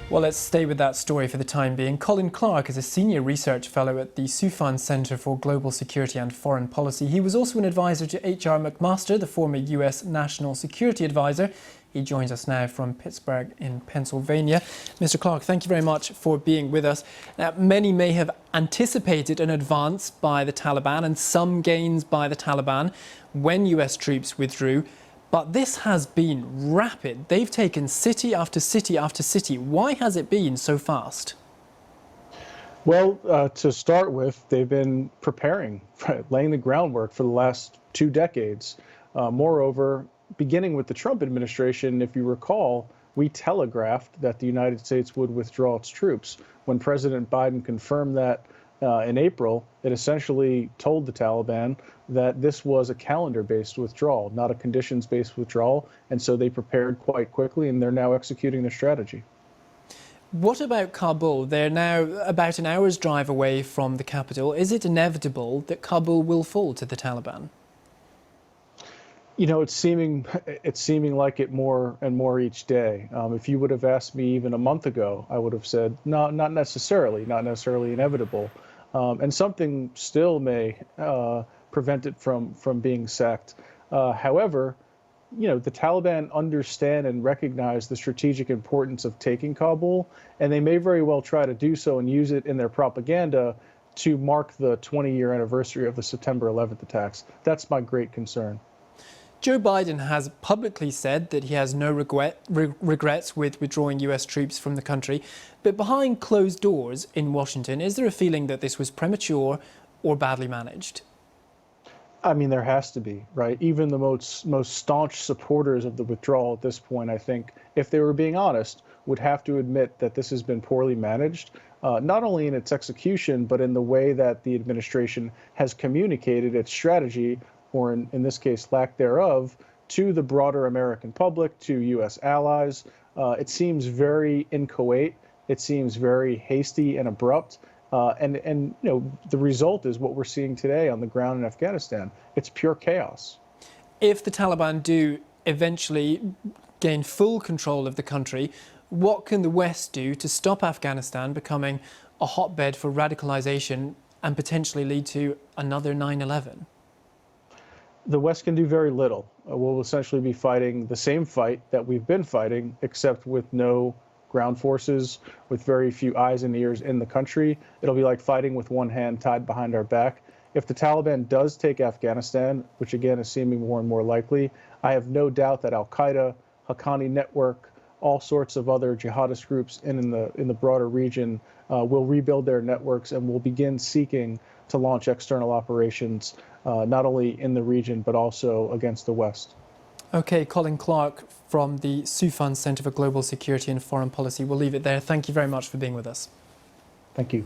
Well, let's stay with that story for the time being. Colin Clarke is a senior research fellow at the Soufan Center for Global Security and Foreign Policy. He was also an advisor to H.R. McMaster, the former US National Security Advisor. He joins us now from Pittsburgh in Pennsylvania. Mr. Clarke, thank you very much for being with us. Now, many may have anticipated an advance by the Taliban and some gains by the Taliban when US troops withdrew. But this has been rapid. They've taken city after city after city. Why has it been so fast? Well, to start with, they've been preparing, laying the groundwork for the last 2 decades. Moreover, beginning with the Trump administration, if you recall, we telegraphed that the United States would withdraw its troops. When President Biden confirmed that in April, it essentially told the Taliban that this was a calendar-based withdrawal, not a conditions-based withdrawal, and so they prepared quite quickly, and they're now executing their strategy. What about Kabul? They're now about an hour's drive away from the capital. Is it inevitable that Kabul will fall to the Taliban? You know, it's seeming like it more and more each day. If you would have asked me even a month ago, I would have said, no, not necessarily inevitable. And something still may prevent it from being sacked. However, you know, the Taliban understand and recognize the strategic importance of taking Kabul, and they may very well try to do so and use it in their propaganda to mark the 20-year anniversary of the September 11th attacks. That's my great concern. Joe Biden has publicly said that he has no regrets with withdrawing US troops from the country. But behind closed doors in Washington, is there a feeling that this was premature or badly managed? I mean, there has to be, right? Even the most staunch supporters of the withdrawal at this point, I think, if they were being honest, would have to admit that this has been poorly managed, not only in its execution, but in the way that the administration has communicated its strategy, or in this case, lack thereof, to the broader American public, to U.S. allies. It seems very inchoate. It seems very hasty and abrupt. And you know, the result is what we're seeing today on the ground in Afghanistan. It's pure chaos. If the Taliban do eventually gain full control of the country, what can the West do to stop Afghanistan becoming a hotbed for radicalization and potentially lead to another 9/11? The West can do very little. We'll essentially be fighting the same fight that we've been fighting, except with no ground forces, with very few eyes and ears in the country. It'll be like fighting with one hand tied behind our back. If the Taliban does take Afghanistan, which again is seeming more and more likely, I have no doubt that Al-Qaeda, Haqqani Network, all sorts of other jihadist groups in the broader region will rebuild their networks and will begin seeking to launch external operations, not only in the region, but also against the West. OK, Colin Clarke from the Soufan Center for Global Security and Foreign Policy. We'll leave it there. Thank you very much for being with us. Thank you.